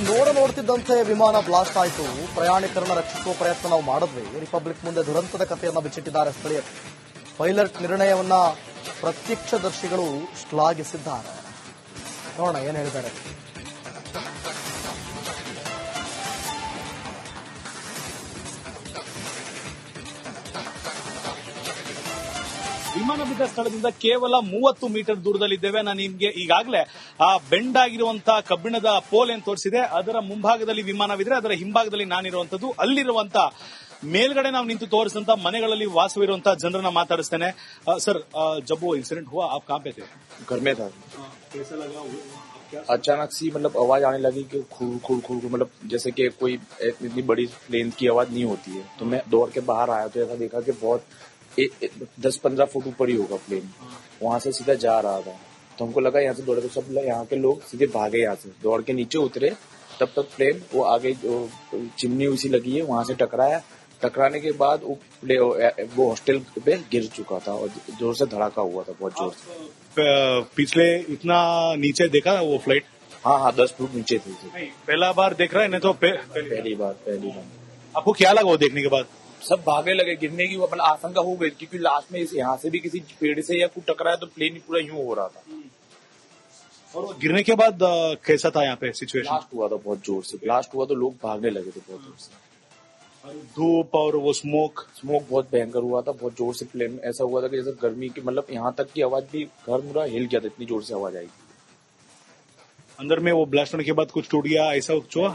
ನೋಡ್ತಿದ್ದಂತೆ ವಿಮಾನ ಬ್ಲಾಸ್ಟ್ ಆಯಿತು. ಪ್ರಯಾಣಿಕರನ್ನ ರಕ್ಷಿಸುವ ಪ್ರಯತ್ನ ನಾವು ಮಾಡಿದ್ವಿ. ರಿಪಬ್ಲಿಕ್ ಮುಂದೆ ದುರಂತದ ಕಥೆಯನ್ನ ಬಿಚ್ಚಿಟ್ಟಿದ್ದಾರೆ ಸ್ಥಳೀಯರು. ಪೈಲಟ್ ನಿರ್ಣಯವನ್ನ ಪ್ರತ್ಯಕ್ಷದರ್ಶಿಗಳು ಶ್ಲಾಘಿಸಿದ್ದಾರೆ. ನೋಡೋಣ ಏನ್ ಹೇಳಿದ್ದಾರೆ. ವಿಮಾನ ಬಿದ್ದ ಸ್ಥಳದಿಂದ ಕೇವಲ 30 ಮೀಟರ್ ದೂರದಲ್ಲಿದ್ದೇವೆ. ನಾನು ನಿಮ್ಗೆ ಈಗಾಗಲೇ ಆ ಬೆಂಡ್ ಆಗಿರುವಂತಹ ಕಬ್ಬಿಣದ ಪೋಲ್ ಏನ್ ತೋರಿಸಿದೆ, ಅದರ ಮುಂಭಾಗದಲ್ಲಿ ವಿಮಾನವಿದ್ರೆ ಅದರ ಹಿಂಭಾಗದಲ್ಲಿ ನಾನಿರುವಂತದ್ದು. ಅಲ್ಲಿರುವಂತ ಮೇಲ್ಗಡೆ ನಾವು ನಿಂತು ತೋರಿಸಿದಂತ ಮನೆಗಳಲ್ಲಿ ವಾಸವಿರುವಂತಹ ಜನರನ್ನ ಮಾತಾಡಿಸ್ತೇನೆ. ಸರ್, जब वो इंसिडेंट हुआ आप कहाँ पे थे? घर में था। कैसा लगा? अचानक सी मतलब आवाज आने लगी कि खुर खुर खुर मतलब जैसे कि कोई इतनी बड़ी प्लेन की आवाज नहीं होती है। तो मैं दौड़ के बाहर आया तो ऐसा देखा कि बहुत 10-15 फुट ऊपर ही होगा प्लेन। वहां से सीधा जा रहा था तो हमको लगा यहाँ से दौड़े, तो सब यहाँ के लोग सीधे भागे। यहाँ से दौड़ के नीचे उतरे तब तक प्लेन वो आगे चिमनी उसी लगी है वहां से टकराया। टकराने के बाद वो हॉस्टल पे गिर चुका था और जोर से धड़ाका हुआ था, बहुत जोर से। पिछले इतना नीचे देखा वो फ्लाइट? हाँ 10 फुट नीचे थी। पहला बार देख रहा है नहीं तो पहली बार। आपको क्या लगा वो देखने के बाद? सब भागने लगे, गिरने की मतलब आशंका हो गई क्योंकि लास्ट में यहाँ से भी किसी पेड़ से या कुछ टकराया तो प्लेन पूरा यूं हो रहा था। और गिरने के बाद कैसा था यहाँ पे सिचुएशन? ब्लास्ट हुआ था बहुत जोर से। ब्लास्ट हुआ तो लोग भागने लगे थे बहुत जोर से। धूप और वो स्मोक बहुत भयंकर हुआ था, बहुत जोर से प्लेन ऐसा हुआ था कि जैसे गर्मी की मतलब यहाँ तक की आवाज भी घर पूरा हिल गया था, इतनी जोर से आवाज आई। अंदर में वो ब्लास्ट होने के बाद कुछ टूट गया ऐसा कुछ हुआ?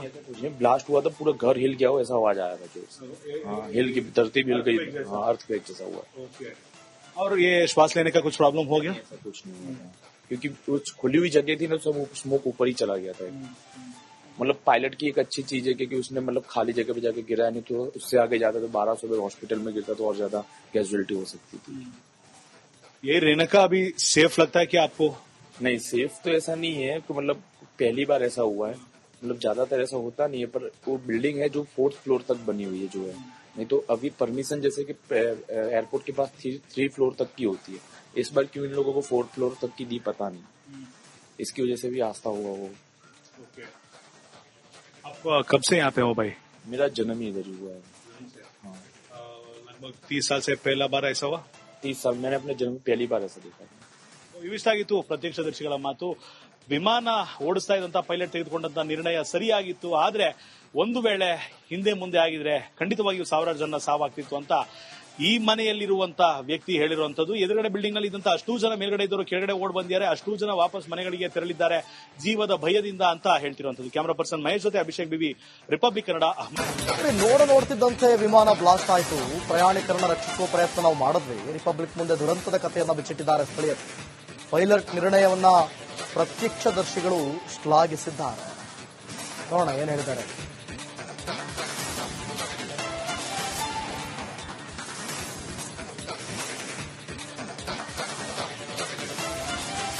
ब्लास्ट हुआ था पूरा घर हिल गया हो ऐसा आवाज आया था जोर से। हाँ, हिल की धरती भी हिल गई। हाँ, अर्थक्वेक जैसा हुआ। और ये श्वास लेने का कुछ प्रॉब्लम हो गया? ऐसा कुछ नहीं हुआ क्योंकि कुछ खुली हुई जगह थी ना, सब स्मोक ऊपर ही चला गया था। मतलब पायलट की एक अच्छी चीज है क्योंकि उसने मतलब खाली जगह पे जाके गिरा नहीं तो उससे आगे जाता तो 1200 में हॉस्पिटल में गिरता तो और ज्यादा कैजुअलिटी हो सकती थी। ये रहने का अभी सेफ लगता है कि आपको? नहीं, सेफ तो ऐसा नहीं है कि मतलब पहली बार ऐसा हुआ है, मतलब ज्यादातर ऐसा होता नहीं है। पर वो बिल्डिंग है जो 4th फ्लोर तक बनी हुई है जो है, नहीं तो अभी परमिशन जैसे कि एयरपोर्ट के पास 3 फ्लोर तक की होती है। इस बार क्यों इन लोगों को 4th फ्लोर तक की दी पता नहीं, इसकी वजह से भी आस्था हुआ वो। आप कब से यहाँ पे हो भाई? मेरा जन्म ही इधर हुआ है। हाँ, लगभग 30 साल से पहला बार ऐसा हुआ? 30 साल मैंने अपने जन्म पहली बार ऐसा देखा। ಇವಿಷ್ಟಾಗಿತ್ತು ಪ್ರತ್ಯಕ್ಷದರ್ಶಿಗಳ ಮಾತು. ವಿಮಾನ ಓಡಿಸ್ತಾ ಇದ್ದಂತ ಪೈಲಟ್ ತೆಗೆದುಕೊಂಡಂತ ನಿರ್ಣಯ ಸರಿಯಾಗಿತ್ತು. ಆದ್ರೆ ಒಂದು ವೇಳೆ ಹಿಂದೆ ಮುಂದೆ ಆಗಿದ್ರೆ ಖಂಡಿತವಾಗಿಯೂ ಸಾವಿರಾರು ಜನ ಸಾವಾಗ್ತಿತ್ತು ಅಂತ ಈ ಮನೆಯಲ್ಲಿರುವಂತ ವ್ಯಕ್ತಿ ಹೇಳಿರುವಂತದ್ದು. ಎದುರುಗಡೆ ಬಿಲ್ಡಿಂಗ್ ನಲ್ಲಿ ಇದ್ದಂತ ಅಷ್ಟೂ ಜನ ಮೇಲ್ಗಡೆ ಇದ್ದವರು ಕೆಳಗಡೆ ಓಡ್ ಬಂದಿದ್ದಾರೆ, ಅಷ್ಟೂ ಜನ ವಾಪಸ್ ಮನೆಗಳಿಗೆ ತೆರಳಿದ್ದಾರೆ ಜೀವದ ಭಯದಿಂದ ಅಂತ ಹೇಳ್ತಿರುವಂತದ್ದು. ಕ್ಯಾಮರಾ ಪರ್ಸನ್ ಮಹೇಶ್ ಜೊತೆ ಅಭಿಷೇಕ್ ಬಿವಿ, ರಿಪಬ್ಲಿಕ್ ಕನ್ನಡ. ನೋಡ್ತಿದ್ದಂತೆ ವಿಮಾನ ಬ್ಲಾಸ್ಟ್ ಆಯಿತು. ಪ್ರಯಾಣಿಕರನ್ನ ರಕ್ಷಿಸುವ ಪ್ರಯತ್ನ ನಾವು ಮಾಡಿದ್ವಿ. ರಿಪಬ್ಲಿಕ್ ಮುಂದೆ ದುರಂತದ ಕಥೆಯನ್ನ ಬಿಚ್ಚಿಟ್ಟಿದ್ದಾರೆ ಸ್ಥಳೀಯರು. ಪೈಲಟ್ ನಿರ್ಣಯವನ್ನ ಪ್ರತ್ಯಕ್ಷದರ್ಶಿಗಳು ಶ್ಲಾಘಿಸಿದ್ದಾರೆ. ನೋಡೋಣ ಏನ್ ಹೇಳಿದ್ದಾರೆ.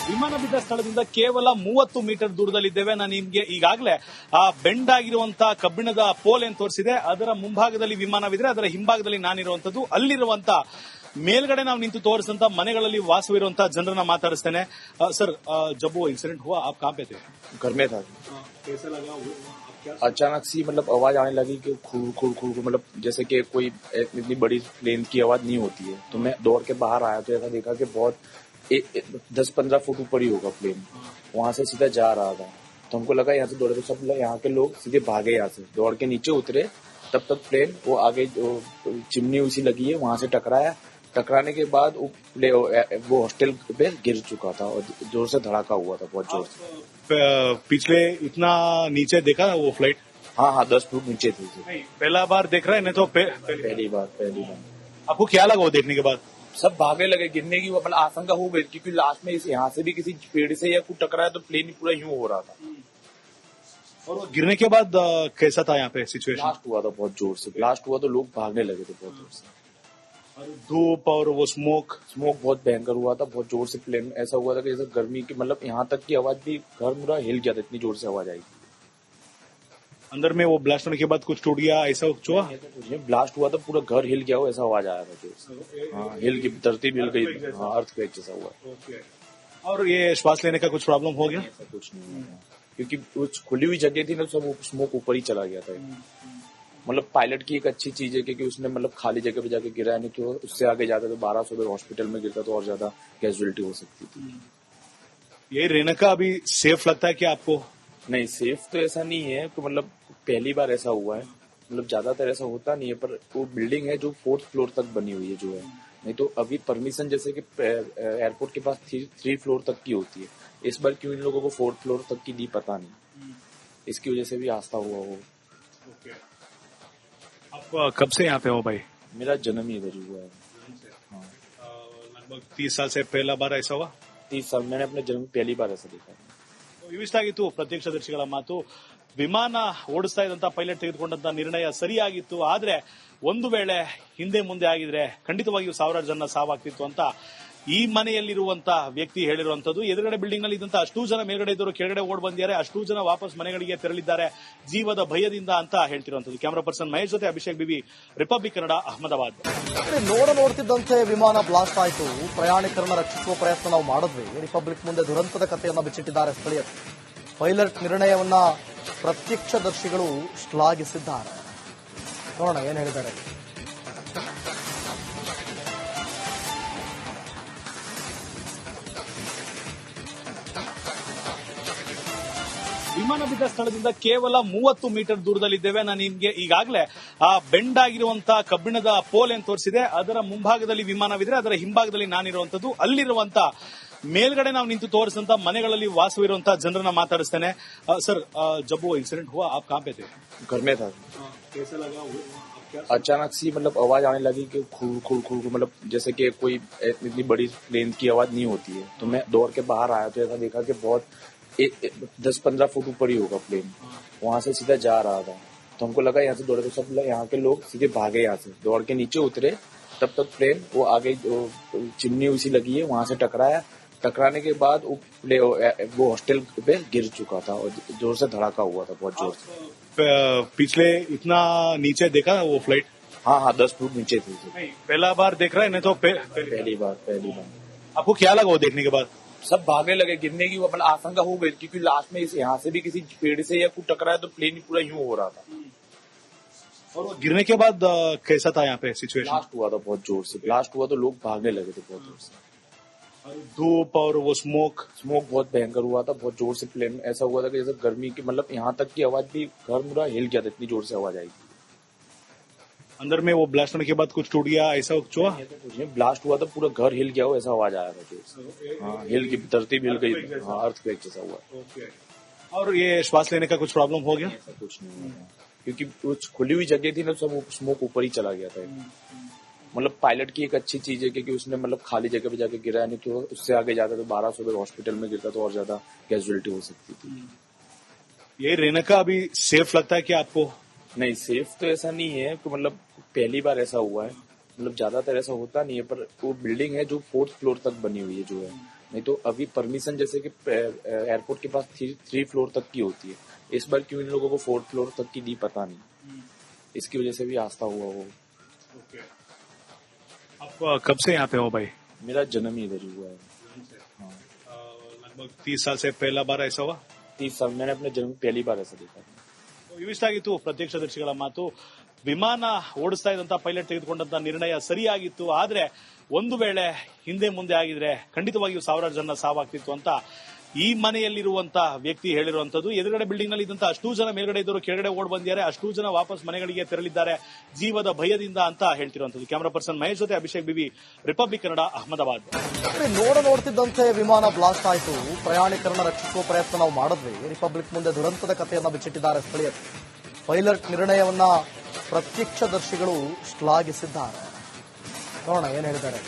ವಿಮಾನ ಬಿದ್ದ ಸ್ಥಳದಿಂದ ಕೇವಲ 30 ಮೀಟರ್ ದೂರದಲ್ಲಿದ್ದೇವೆ. ನಾನು ನಿಮ್ಗೆ ಈಗಾಗಲೇ ಆ ಬೆಂಡ್ ಆಗಿರುವಂತಹ ಕಬ್ಬಿಣದ ಪೋಲ್ ಏನ್ ತೋರಿಸಿದೆ, ಅದರ ಮುಂಭಾಗದಲ್ಲಿ ವಿಮಾನವಿದ್ರೆ ಅದರ ಹಿಂಭಾಗದಲ್ಲಿ ನಾನಿರುವಂತದ್ದು. ಅಲ್ಲಿರುವಂತ ಮೇಲ್ಗಡೆ ನಾವು ನಿಂತು ತೋರಿಸಿದಂತ ಮನೆಗಳಲ್ಲಿ ವಾಸವಿರುವಂತಹ ಜನರನ್ನ ಮಾತಾಡಿಸ್ತೇನೆ. ಸರ್, जब वो इंसिडेंट हुआ आप कहाँ पे थे? घर में था। कैसा लगा? अचानक सी मतलब आवाज आने लगी कि खुर खुर खुर मतलब जैसे कि कोई इतनी बड़ी प्लेन की आवाज नहीं होती है। तो मैं दौड़ के बाहर आया तो ऐसा देखा कि बहुत 10-15 फुट ऊपर ही होगा प्लेन। वहां से सीधा जा रहा था तो हमको लगा यहाँ से दौड़े, तो सब यहाँ के लोग सीधे भागे। यहाँ से दौड़ के नीचे उतरे तब तक प्लेन वो आगे चिमनी उसी लगी है वहां से टकराया। टकराने के बाद वो हॉस्टल पे गिर चुका था और जोर से धड़ाका हुआ था, बहुत जोर से। पिछले इतना नीचे देखा वो फ्लाइट? हाँ 10 फुट नीचे थी। पहला बार देख रहा है नहीं तो पहली बार। आपको क्या लगा वो देखने के बाद? सब भागने लगे, गिरने की मतलब आशंका हो गई क्योंकि लास्ट में यहाँ से भी किसी पेड़ से या कुछ टकराया तो प्लेन पूरा यूं हो रहा था। और गिरने के बाद कैसा था यहाँ पे सिचुएशन? ब्लास्ट हुआ था बहुत जोर से। ब्लास्ट हुआ तो लोग भागने लगे थे बहुत जोर से। धूप और वो स्मोक बहुत भयंकर हुआ था, बहुत जोर से प्लेन ऐसा हुआ था कि जैसे गर्मी की मतलब यहाँ तक की आवाज भी घर पूरा हिल गया था, इतनी जोर से आवाज आई। अंदर में वो ब्लास्ट होने के बाद कुछ टूट गया ऐसा कुछ हुआ? ब्लास्ट हुआ था पूरा घर हिल गया हो ऐसा आवाज आया था जोर से। हाँ, हिल की धरती भी हिल गई। हाँ, अर्थक्वेक जैसा हुआ। और ये श्वास लेने का कुछ प्रॉब्लम हो गया? ऐसा कुछ नहीं हुआ। क्योंकि वो खुली हुई जगह थी ना, सब स्मोक ऊपर ही चला गया था। मतलब पायलट की एक अच्छी चीज है क्योंकि उसने मतलब खाली जगह पे जाके गिरा नहीं, क्यों उससे आगे जाता तो 1200 लोग हॉस्पिटल में गिरता तो और ज्यादा कैजुअलिटी हो सकती थी। ये रेणुका अभी सेफ लगता है क्या आपको? नहीं, सेफ तो ऐसा नहीं है, तो मतलब पहली बार ऐसा हुआ है, मतलब ज्यादातर ऐसा होता नहीं है, पर वो बिल्डिंग है जो 4th फ्लोर तक बनी हुई है जो है, नहीं तो अभी परमिशन जैसे कि एयरपोर्ट के पास 3 फ्लोर तक की होती है, इस बार क्यों इन लोगों को 4th फ्लोर तक की दी पता नहीं, इसकी वजह से भी आस्था हुआ वो। आप कब से यहाँ पे हो भाई? मेरा जन्म ही इधर हुआ है। हाँ, लगभग 30 साल से पहला बार ऐसा हुआ? 30 साल मैंने अपने जन्म पहली बार ऐसा देखा है। ಇವಿಷ್ಟಾಗಿತ್ತು ಪ್ರತ್ಯಕ್ಷದರ್ಶಿಗಳ ಮಾತು. ವಿಮಾನ ಓಡಿಸ್ತಾ ಇದ್ದಂತ ಪೈಲಟ್ ತೆಗೆದುಕೊಂಡಂತ ನಿರ್ಣಯ ಸರಿಯಾಗಿತ್ತು. ಆದ್ರೆ ಒಂದು ವೇಳೆ ಹಿಂದೆ ಮುಂದೆ ಆಗಿದ್ರೆ ಖಂಡಿತವಾಗಿಯೂ ಸಾವಿರಾರು ಜನ ಸಾವಾಗ್ತಿತ್ತು ಅಂತ ಈ ಮನೆಯಲ್ಲಿರುವಂತ ವ್ಯಕ್ತಿ ಹೇಳಿರುವಂತದ್ದು. ಎದುರುಗಡೆ ಬಿಲ್ಡಿಂಗ್ ನಲ್ಲಿ ಇದ್ದಂತ ಅಷ್ಟೂ ಜನ ಮೇಲ್ಗಡೆ ಇದ್ದವರು ಕೆಳಗಡೆ ಓಡ್ ಬಂದಿದ್ದಾರೆ, ಅಷ್ಟೂ ಜನ ವಾಪಸ್ ಮನೆಗಳಿಗೆ ತೆರಳಿದ್ದಾರೆ ಜೀವದ ಭಯದಿಂದ ಅಂತ ಹೇಳ್ತಿರುವಂತದ್ದು. ಕ್ಯಾಮರಾ ಪರ್ಸನ್ ಮಹೇಶ್ ಜೊತೆ ಅಭಿಷೇಕ್ ಬಿಬಿ, ರಿಪಬ್ಲಿಕ್ ಕನ್ನಡ, ಅಹಮದಾಬಾದ್. ನೋಡ್ತಿದ್ದಂತೆ ವಿಮಾನ ಬ್ಲಾಸ್ಟ್ ಆಯಿತು. ಪ್ರಯಾಣಿಕರನ್ನ ರಕ್ಷಿಸುವ ಪ್ರಯತ್ನ ನಾವು ಮಾಡಿದ್ವಿ. ರಿಪಬ್ಲಿಕ್ ಮುಂದೆ ದುರಂತದ ಕಥೆಯನ್ನ ಬಿಚ್ಚಿಟ್ಟಿದ್ದಾರೆ ಸ್ಥಳೀಯರು. ಪೈಲಟ್ ನಿರ್ಣಯವನ್ನ ಪ್ರತ್ಯಕ್ಷದರ್ಶಿಗಳು ಶ್ಲಾಘಿಸಿದ್ದಾರೆ. ನೋಡೋಣ ಏನ್ ಹೇಳಿದ್ದಾರೆ. ವಿಮಾನ ಬಿದ್ದ ಸ್ಥಳದಿಂದ ಕೇವಲ 30 ಮೀಟರ್ ದೂರದಲ್ಲಿದ್ದೇವೆ. ನಾನು ನಿಮ್ಗೆ ಈಗಾಗಲೇ ಆ ಬೆಂಡ್ ಆಗಿರುವಂತಹ ಕಬ್ಬಿಣದ ಪೋಲ್ ಏನ್ ತೋರಿಸಿದೆ, ಅದರ ಮುಂಭಾಗದಲ್ಲಿ ವಿಮಾನವಿದ್ರೆ ಅದರ ಹಿಂಭಾಗದಲ್ಲಿ ನಾನಿರುವಂತದ್ದು. ಅಲ್ಲಿರುವಂತ ಮೇಲ್ಗಡೆ ನಾವು ನಿಂತು ತೋರಿಸಿದಂತ ಮನೆಗಳಲ್ಲಿ ವಾಸವಿರುವಂತಹ ಜನರನ್ನ ಮಾತಾಡಿಸ್ತೇನೆ. ಸರ್, जब वो इंसिडेंट हुआ आप कहाँ पे थे? घर में था। कैसा लगा? अचानक सी मतलब आवाज आने लगी कि खुर खुर खुर, मतलब जैसे कि कोई इतनी बड़ी प्लेन की आवाज नहीं होती है, तो मैं दौड़ के बाहर आया तो ऐसा देखा कि बहुत 10-15 फुट ऊपर ही होगा प्लेन, वहां से सीधा जा रहा था। तो हमको लगा यहाँ से दौड़े, तो सब यहाँ के लोग सीधे भागे, यहाँ से दौड़ के नीचे उतरे। तब तक प्लेन वो आगे चिमनी उसी लगी है वहां से टकराया। टकराने के बाद वो हॉस्टल पे गिर चुका था और जोर से धड़ाका हुआ था, बहुत जोर से। पिछले इतना नीचे देखा वो फ्लाइट? हाँ, 10 फुट नीचे थी। नहीं, पहला बार देख रहा है, नहीं तो पहली बार। आपको क्या लगा वो देखने के बाद? सब भागने लगे, गिरने की मतलब आशंका हो गई, क्योंकि लास्ट में यहाँ से भी किसी पेड़ से या कुछ टकराया तो प्लेन पूरा यूं हो रहा था। और वो गिरने के बाद कैसा था यहाँ पे सिचुएशन? ब्लास्ट हुआ था बहुत जोर से, ब्लास्ट हुआ तो लोग भागने लगे थे बहुत जोर से। धूप और वो स्मोक बहुत भयंकर हुआ था, बहुत जोर से प्लेन ऐसा हुआ था कि जैसे गर्मी की, मतलब यहाँ तक की आवाज भी घर पूरा हिल गया था, इतनी जोर से आवाज आई थी। अंदर में वो ब्लास्ट होने के बाद कुछ टूट गया, ऐसा कुछ हुआ? कुछ नहीं, ब्लास्ट हुआ था पूरा घर हिल गया हो, ऐसा आवाज आया था जोर से। हाँ, हिल की धरती भी हिल गई। हाँ, अर्थक्वेक जैसा हुआ। और ये श्वास लेने का कुछ प्रॉब्लम हो गया? ऐसा कुछ नहीं हुआ, क्योंकि वो खुली हुई जगह थी ना, सब स्मोक ऊपर ही चला गया था। मतलब पायलट की एक अच्छी चीज है क्योंकि उसने मतलब खाली जगह पे जाके गिरा नहीं, क्यों उससे आगे जाता तो 1200 लोग हॉस्पिटल में गिरता तो और ज्यादा कैजुअलिटी हो सकती थी। ये रेणुका अभी सेफ लगता है क्या आपको? नहीं, सेफ तो ऐसा नहीं है, तो मतलब पहली बार ऐसा हुआ है, मतलब ज्यादातर ऐसा होता नहीं है, पर वो बिल्डिंग है जो 4th फ्लोर तक बनी हुई है जो है, नहीं तो अभी परमिशन जैसे कि एयरपोर्ट के पास 3 फ्लोर तक की होती है, इस बार क्यों इन लोगों को 4th फ्लोर तक की दी पता नहीं, इसकी वजह से भी आस्था हुआ वो। आप कब से यहाँ पे हो भाई? मेरा जन्म ही इधर हुआ है। हाँ, लगभग 30 साल से पहला बार ऐसा हुआ? 30 साल मैंने अपने जन्म पहली बार ऐसा देखा। ಇವಿಷ್ಟಾಗಿತ್ತು ಪ್ರತ್ಯಕ್ಷದರ್ಶಿಗಳ ಮಾತು. ವಿಮಾನ ಓಡಿಸ್ತಾ ಇದ್ದಂತ ಪೈಲಟ್ ತೆಗೆದುಕೊಂಡಂತ ನಿರ್ಣಯ ಸರಿಯಾಗಿತ್ತು. ಆದ್ರೆ ಒಂದು ವೇಳೆ ಹಿಂದೆ ಮುಂದೆ ಆಗಿದ್ರೆ ಖಂಡಿತವಾಗಿಯೂ ಸಾವಿರಾರು ಜನ ಸಾವಾಗ್ತಿತ್ತು ಅಂತ ಈ ಮನೆಯಲ್ಲಿರುವಂತ ವ್ಯಕ್ತಿ ಹೇಳಿರುವಂತದ್ದು. ಎದುರುಗಡೆ ಬಿಲ್ಡಿಂಗ್ ನಲ್ಲಿ ಇದ್ದಂತ ಅಷ್ಟೂ ಜನ ಮೇಲ್ಗಡೆ ಇದ್ದವರು ಕೆಳಗಡೆ ಓಡ್ ಬಂದಿದ್ದಾರೆ, ಅಷ್ಟೂ ಜನ ವಾಪಸ್ ಮನೆಗಳಿಗೆ ತೆರಳಿದ್ದಾರೆ ಜೀವದ ಭಯದಿಂದ ಅಂತ ಹೇಳ್ತಿರುವಂತದ್ದು. ಕ್ಯಾಮರಾ ಪರ್ಸನ್ ಮಹೇಶ್ ಜೊತೆ ಅಭಿಷೇಕ್ ಬಿಬಿ, ರಿಪಬ್ಲಿಕ್ ಕನ್ನಡ, ಅಹಮದಾಬಾದ್. ನೋಡ್ತಿದ್ದಂತೆ ವಿಮಾನ ಬ್ಲಾಸ್ಟ್ ಆಯಿತು. ಪ್ರಯಾಣಿಕರನ್ನ ರಕ್ಷಿಸುವ ಪ್ರಯತ್ನ ನಾವು ಮಾಡಿದ್ವಿ. ರಿಪಬ್ಲಿಕ್ ಮುಂದೆ ದುರಂತದ ಕಥೆಯನ್ನ ಬಿಚ್ಚಿಟ್ಟಿದ್ದಾರೆ ಸ್ಥಳೀಯರು. ಪೈಲಟ್ ನಿರ್ಣಯವನ್ನ ಪ್ರತ್ಯಕ್ಷದರ್ಶಿಗಳು ಶ್ಲಾಘಿಸಿದ್ದಾರೆ. ನೋಡೋಣ ಏನ್ ಹೇಳಿದ್ದಾರೆ.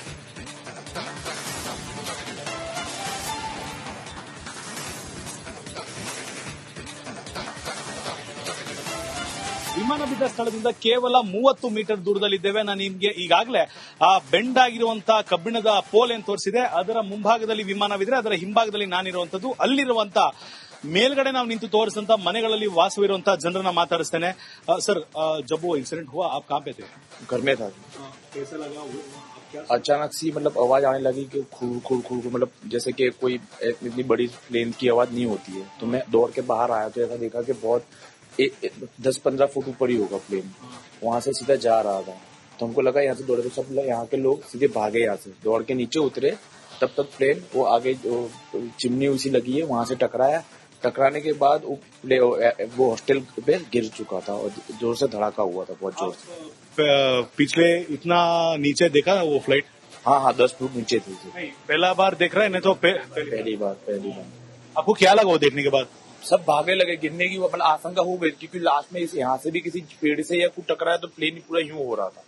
ವಿಮಾನ ಬಿದ್ದ ಸ್ಥಳದಿಂದ ಕೇವಲ 30 ಮೀಟರ್ ದೂರದಲ್ಲಿದ್ದೇವೆ. ನಾನು ನಿಮ್ಗೆ ಈಗಾಗಲೇ ಆ ಬೆಂಡ್ ಆಗಿರುವಂತಹ ಕಬ್ಬಿಣದ ಪೋಲ್ ಏನ್ ತೋರಿಸಿದೆ, ಅದರ ಮುಂಭಾಗದಲ್ಲಿ ವಿಮಾನವಿದ್ರೆ ಅದರ ಹಿಂಭಾಗದಲ್ಲಿ ನಾನಿರುವಂತದ್ದು. ಅಲ್ಲಿರುವಂತ ಮೇಲ್ಗಡೆ ನಾವು ನಿಂತು ತೋರಿಸಿದಂತ ಮನೆಗಳಲ್ಲಿ ವಾಸವಿರುವಂತಹ ಜನರನ್ನ ಮಾತಾಡಿಸ್ತೇನೆ. ಸರ್, जब वो इंसिडेंट हुआ आप कहाँ पे थे? घर में था। कैसा लगा? अचानक सी मतलब आवाज आने लगी कि खुर खुर खुर खुर, मतलब जैसे कि कोई इतनी बड़ी प्लेन की आवाज नहीं होती है। तो मैं दौड़ के बाहर आया तो ऐसा देखा कि बहुत 10-15 फुट ऊपर ही होगा प्लेन। वहां से सीधा जा रहा था, तो हमको लगा यहाँ से दौड़े, तो सब यहाँ के लोग सीधे भागे, यहाँ से दौड़ के नीचे उतरे। तब तक प्लेन वो आगे जो चिमनी उसी लगी है वहां से टकराया। टकराने के बाद वो हॉस्टल पे गिर चुका था और जोर से धड़ाका हुआ था, बहुत जोर से। पिछले इतना नीचे देखा ना वो फ्लाइट? हाँ 10 फुट नीचे थी। पहला बार देख रहे हैं, नहीं तो पहली बार। आपको क्या लगा वो देखने के बाद? सब भागने लगे, गिरने की मतलब आशंका हो गई, क्योंकि लास्ट में यहाँ से भी किसी पेड़ से या कुछ टकराया तो प्लेन पूरा यूं हो रहा था।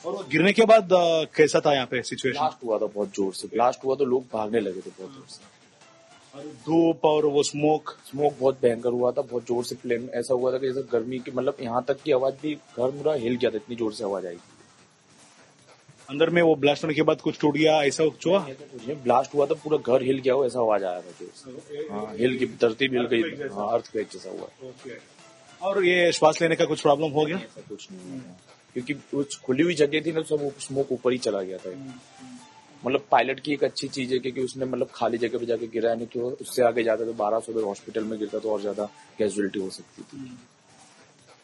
और वो गिरने के बाद कैसा था यहाँ पे सिचुएशन? ब्लास्ट हुआ था बहुत जोर से, ब्लास्ट हुआ तो लोग भागने लगे थे बहुत जोर से। धूप और वो स्मोक बहुत भयंकर हुआ था, बहुत जोर से प्लेन ऐसा हुआ था कि जैसे गर्मी की, मतलब यहाँ तक की आवाज भी घर पूरा हिल गया था, इतनी जोर से आवाज आई। अंदर में वो ब्लास्ट होने के बाद कुछ टूट गया, ऐसा कुछ हुआ? ब्लास्ट हुआ था पूरा घर हिल गया हो, ऐसा आवाज आया था जोर से। हाँ, हिल की धरती भी हिल गई। हाँ, अर्थक्वेक जैसा हुआ। और ये श्वास लेने का कुछ प्रॉब्लम हो गया? ऐसा कुछ नहीं हुआ, क्योंकि कुछ खुली हुई जगह थी ना, सब स्मोक ऊपर ही चला गया था। मतलब पायलट की एक अच्छी चीज है कि उसने मतलब खाली जगह पे जाके गिरा, नहीं तो उससे आगे जाता तो 1200 अगर हॉस्पिटल में गिरता तो और ज्यादा कैजुअलिटी हो सकती थी।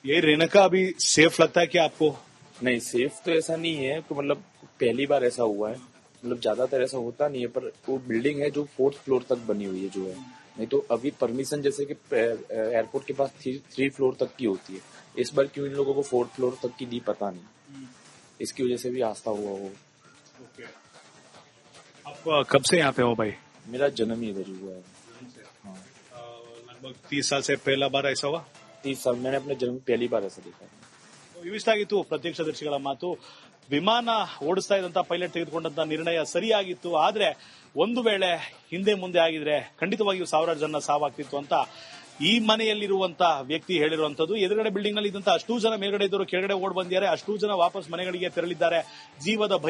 ये रहने का अभी सेफ लगता है कि आपको? नहीं, सेफ तो ऐसा नहीं है कि मतलब पहली बार ऐसा हुआ है, मतलब ज्यादातर ऐसा होता नहीं है। पर वो बिल्डिंग है जो 4th फ्लोर तक बनी हुई है जो है, नहीं तो अभी परमिशन जैसे कि एयरपोर्ट के पास 3 फ्लोर तक की होती है। इस बार क्यों इन लोगों को 4th फ्लोर तक की दी पता नहीं, इसकी वजह से भी आस्था हुआ हो। आप कब से यहाँ पे हो भाई? मेरा जन्म ही इधर हुआ है। हाँ, लगभग 30 साल से पहला बार ऐसा हुआ? 30 साल मैंने अपने जन्म पहली बार ऐसा देखा है। ಇವಿಷ್ಟಾಗಿತ್ತು ಪ್ರತ್ಯಕ್ಷದರ್ಶಿಗಳ ಮಾತು. ವಿಮಾನ ಓಡಿಸ್ತಾ ಇದ್ದಂತ ಪೈಲಟ್ ತೆಗೆದುಕೊಂಡಂತ ನಿರ್ಣಯ ಸರಿಯಾಗಿತ್ತು, ಆದ್ರೆ ಒಂದು ವೇಳೆ ಹಿಂದೆ ಮುಂದೆ ಆಗಿದ್ರೆ ಖಂಡಿತವಾಗಿಯೂ ಸಾವಿರಾರು ಜನ ಸಾವಾಗ್ತಿತ್ತು ಅಂತ ಈ ಮನೆಯಲ್ಲಿರುವಂತ ವ್ಯಕ್ತಿ ಹೇಳಿರುವಂತದ್ದು. ಎದುರುಗಡೆ ಬಿಲ್ಡಿಂಗ್ ನಲ್ಲಿ ಇದ್ದಂತ ಅಷ್ಟೂ ಜನ ಮೇಲ್ಗಡೆ ಇದ್ದವರು ಕೆಳಗಡೆ ಓಡ್ ಬಂದಿದ್ದಾರೆ, ಅಷ್ಟೂ ಜನ ವಾಪಸ್ ಮನೆಗಳಿಗೆ ತೆರಳಿದ್ದಾರೆ. ಜೀವದ